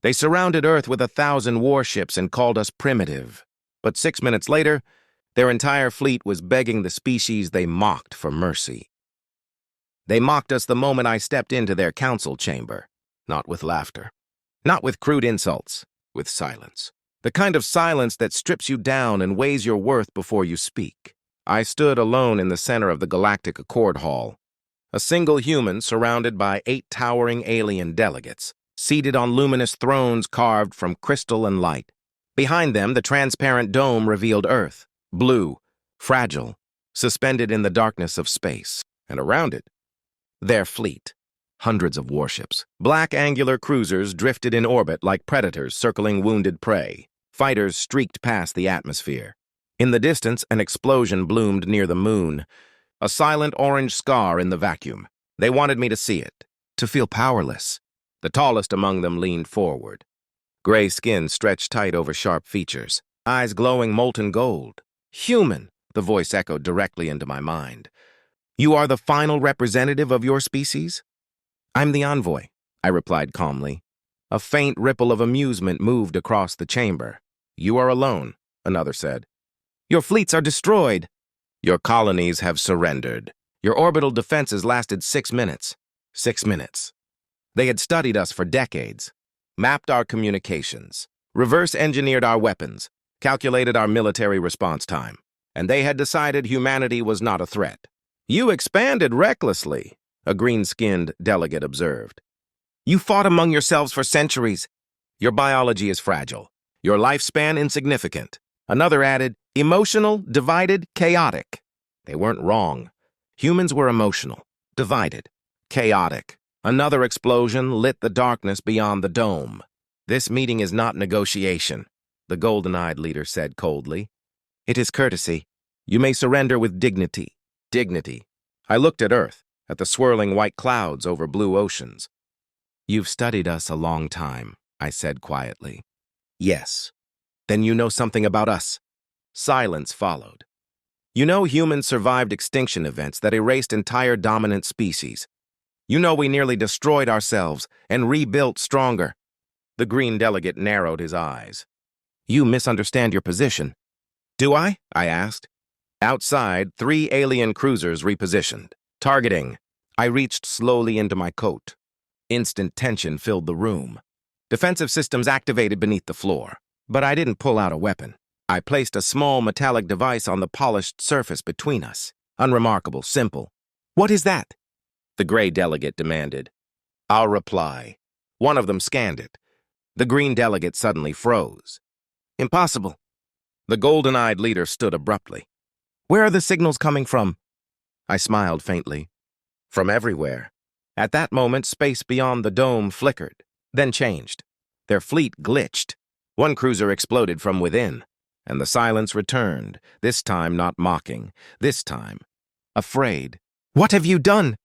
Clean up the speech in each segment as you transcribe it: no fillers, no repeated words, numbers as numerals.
They surrounded Earth with 1,000 warships and called us primitive. But 6 minutes later, their entire fleet was begging the species they mocked for mercy. They mocked us the moment I stepped into their council chamber, not with laughter, not with crude insults, with silence. The kind of silence that strips you down and weighs your worth before you speak. I stood alone in the center of the Galactic Accord Hall, a single human surrounded by 8 towering alien delegates, seated on luminous thrones carved from crystal and light. Behind them, the transparent dome revealed Earth, blue, fragile, suspended in the darkness of space. And around it, their fleet, hundreds of warships. Black angular cruisers drifted in orbit like predators circling wounded prey. Fighters streaked past the atmosphere. In the distance, an explosion bloomed near the moon, a silent orange scar in the vacuum. They wanted me to see it, to feel powerless. The tallest among them leaned forward. Gray skin stretched tight over sharp features, eyes glowing molten gold. Human, the voice echoed directly into my mind. You are the final representative of your species? I'm the envoy, I replied calmly. A faint ripple of amusement moved across the chamber. You are alone, another said. Your fleets are destroyed. Your colonies have surrendered. Your orbital defenses lasted 6 minutes. 6 minutes. They had studied us for decades, mapped our communications, reverse-engineered our weapons, calculated our military response time, and they had decided humanity was not a threat. You expanded recklessly, a green-skinned delegate observed. You fought among yourselves for centuries. Your biology is fragile. Your lifespan insignificant. Another added, emotional, divided, chaotic. They weren't wrong. Humans were emotional, divided, chaotic. Another explosion lit the darkness beyond the dome. This meeting is not negotiation, the golden-eyed leader said coldly. It is courtesy. You may surrender with dignity. Dignity. I looked at Earth, at the swirling white clouds over blue oceans. You've studied us a long time, I said quietly. Yes. Then you know something about us. Silence followed. You know humans survived extinction events that erased entire dominant species. You know we nearly destroyed ourselves and rebuilt stronger. The green delegate narrowed his eyes. You misunderstand your position. Do I? I asked. Outside, 3 alien cruisers repositioned. Targeting. I reached slowly into my coat. Instant tension filled the room. Defensive systems activated beneath the floor. But I didn't pull out a weapon. I placed a small metallic device on the polished surface between us. Unremarkable, simple. What is that? The gray delegate demanded. I'll reply. One of them scanned it. The green delegate suddenly froze. Impossible. The golden-eyed leader stood abruptly. Where are the signals coming from? I smiled faintly. From everywhere. At that moment, space beyond the dome flickered, then changed. Their fleet glitched. One cruiser exploded from within, and the silence returned, this time not mocking, this time afraid. What have you done?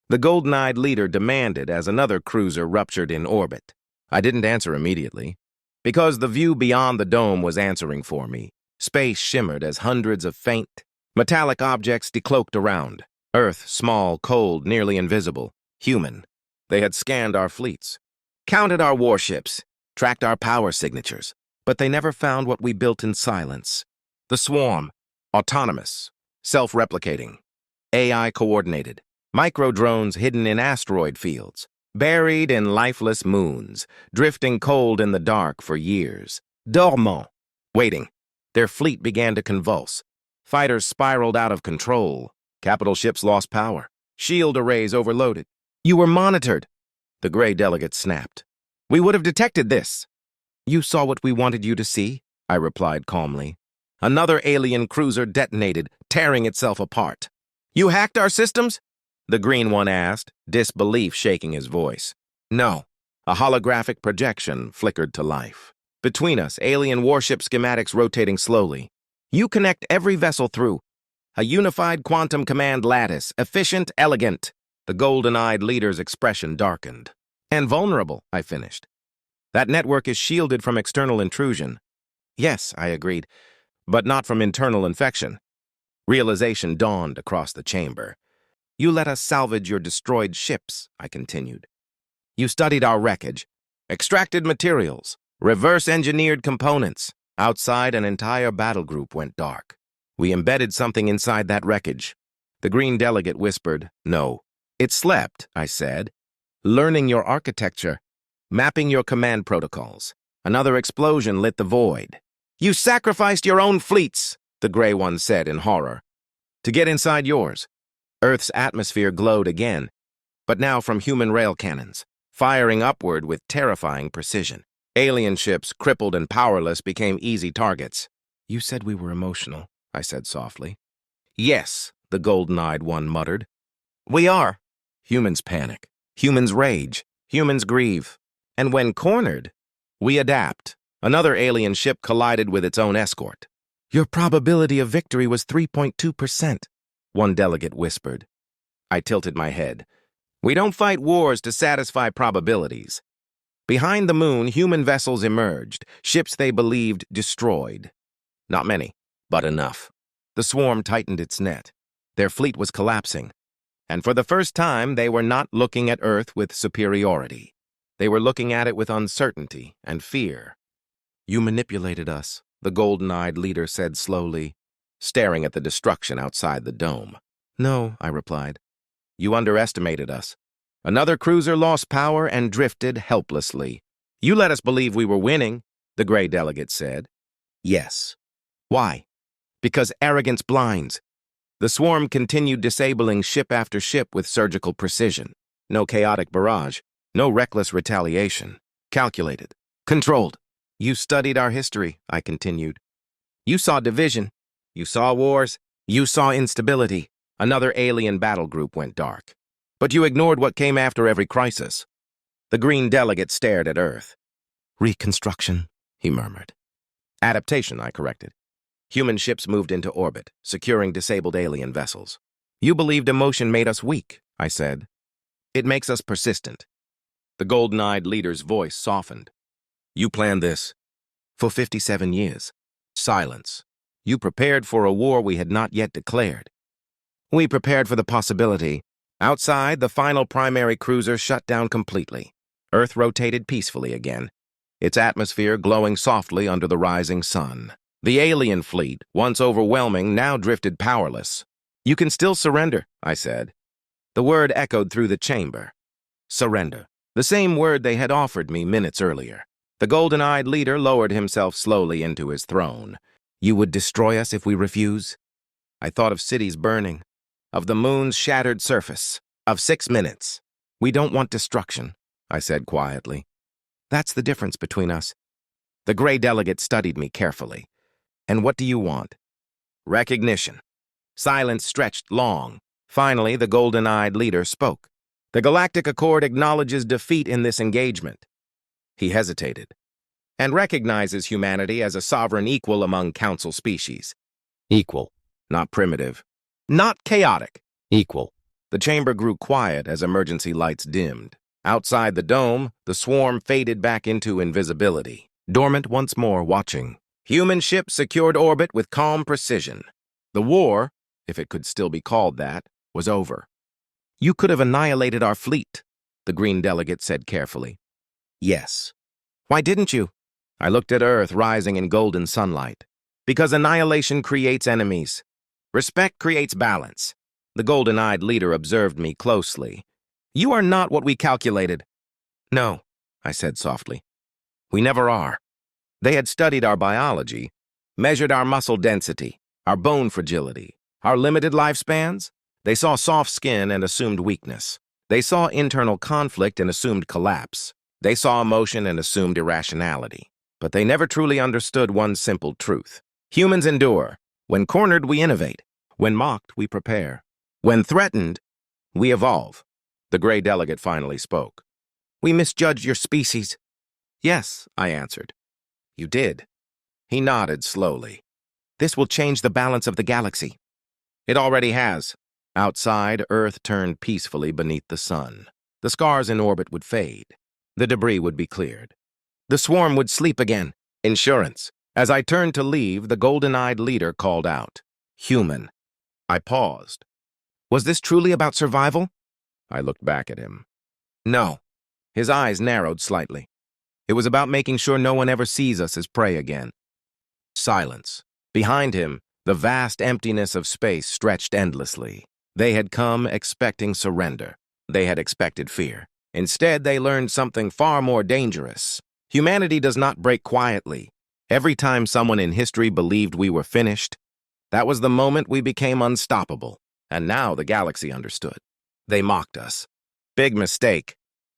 The golden-eyed leader demanded as another cruiser ruptured in orbit. I didn't answer immediately, because the view beyond the dome was answering for me. Space shimmered as hundreds of faint, metallic objects decloaked around. Earth, small, cold, nearly invisible, human. They had scanned our fleets, counted our warships, tracked our power signatures, but they never found what we built in silence. The swarm, autonomous, self-replicating, AI-coordinated, micro-drones hidden in asteroid fields, buried in lifeless moons, drifting cold in the dark for years. Dormant, waiting. Their fleet began to convulse. Fighters spiraled out of control. Capital ships lost power. Shield arrays overloaded. You were monitored. The gray delegate snapped. We would have detected this. You saw what we wanted you to see, I replied calmly. Another alien cruiser detonated, tearing itself apart. You hacked our systems? The green one asked, disbelief shaking his voice. No. A holographic projection flickered to life. Between us, alien warship schematics rotating slowly. You connect every vessel through. A unified quantum command lattice, efficient, elegant. The golden-eyed leader's expression darkened. And vulnerable, I finished. That network is shielded from external intrusion. Yes, I agreed, but not from internal infection. Realization dawned across the chamber. You let us salvage your destroyed ships, I continued. You studied our wreckage, Extracted materials, reverse-engineered components. Outside, an entire battle group went dark. We embedded something inside that wreckage. The green delegate whispered, "No." "It slept," I said. "Learning your architecture, mapping your command protocols." Another explosion lit the void. "You sacrificed your own fleets," the gray one said in horror, "to get inside yours." Earth's atmosphere glowed again, but now from human rail cannons, firing upward with terrifying precision. Alien ships, crippled and powerless, became easy targets. "You said we were emotional," I said softly. "Yes," the golden-eyed one muttered. "We are." Humans panic. Humans rage. Humans grieve. And when cornered, we adapt. Another alien ship collided with its own escort. "Your probability of victory was 3.2%, one delegate whispered. I tilted my head. "We don't fight wars to satisfy probabilities." Behind the moon, human vessels emerged, ships they believed destroyed. Not many, but enough. The swarm tightened its net. Their fleet was collapsing. And for the first time, they were not looking at Earth with superiority. They were looking at it with uncertainty and fear. "You manipulated us," the golden-eyed leader said slowly, staring at the destruction outside the dome. "No," I replied. "You underestimated us. Another cruiser lost power and drifted helplessly. You let us believe we were winning," the gray delegate said. "Yes." "Why?" "Because arrogance blinds." The swarm continued disabling ship after ship with surgical precision. No chaotic barrage, no reckless retaliation. Calculated. Controlled. "You studied our history," I continued. "You saw division. You saw wars. You saw instability." Another alien battle group went dark. "But you ignored what came after every crisis." The green delegate stared at Earth. "Reconstruction," he murmured. "Adaptation," I corrected. Human ships moved into orbit, securing disabled alien vessels. "You believed emotion made us weak," I said. "It makes us persistent." The golden-eyed leader's voice softened. "You planned this for 57 years. Silence. You prepared for a war we had not yet declared." "We prepared for the possibility." Outside, the final primary cruiser shut down completely. Earth rotated peacefully again, its atmosphere glowing softly under the rising sun. The alien fleet, once overwhelming, now drifted powerless. "You can still surrender," I said. The word echoed through the chamber. Surrender. The same word they had offered me minutes earlier. The golden-eyed leader lowered himself slowly into his throne. "You would destroy us if we refuse?" I thought of cities burning, of the moon's shattered surface, of 6 minutes. "We don't want destruction," I said quietly. "That's the difference between us." The gray delegate studied me carefully. "And what do you want?" "Recognition." Silence stretched long. Finally, the golden-eyed leader spoke. "The Galactic Accord acknowledges defeat in this engagement." He hesitated. "And recognizes humanity as a sovereign equal among council species." Equal, not primitive. Not chaotic. Equal. The chamber grew quiet as emergency lights dimmed. Outside the dome, the swarm faded back into invisibility, dormant once more, watching. Human ships secured orbit with calm precision. The war, if it could still be called that, was over. "You could have annihilated our fleet," the green delegate said carefully. "Yes." "Why didn't you?" I looked at Earth rising in golden sunlight. "Because annihilation creates enemies. Respect creates balance." The golden-eyed leader observed me closely. "You are not what we calculated." "No," I said softly. "We never are." They had studied our biology, measured our muscle density, our bone fragility, our limited lifespans. They saw soft skin and assumed weakness. They saw internal conflict and assumed collapse. They saw emotion and assumed irrationality. But they never truly understood one simple truth. Humans endure. When cornered, we innovate. When mocked, we prepare. When threatened, we evolve. The gray delegate finally spoke. "We misjudged your species." "Yes," I answered. "You did." He nodded slowly. "This will change the balance of the galaxy." "It already has." Outside, Earth turned peacefully beneath the sun. The scars in orbit would fade. The debris would be cleared. The swarm would sleep again. Insurance. As I turned to leave, the golden-eyed leader called out, "Human." I paused. Was this truly about survival? I looked back at him. No. His eyes narrowed slightly. It was about making sure no one ever sees us as prey again. Silence. Behind him, the vast emptiness of space stretched endlessly. They had come expecting surrender. They had expected fear. Instead, they learned something far more dangerous. Humanity does not break quietly. Every time someone in history believed we were finished, that was the moment we became unstoppable. And now the galaxy understood. They mocked us. Big mistake.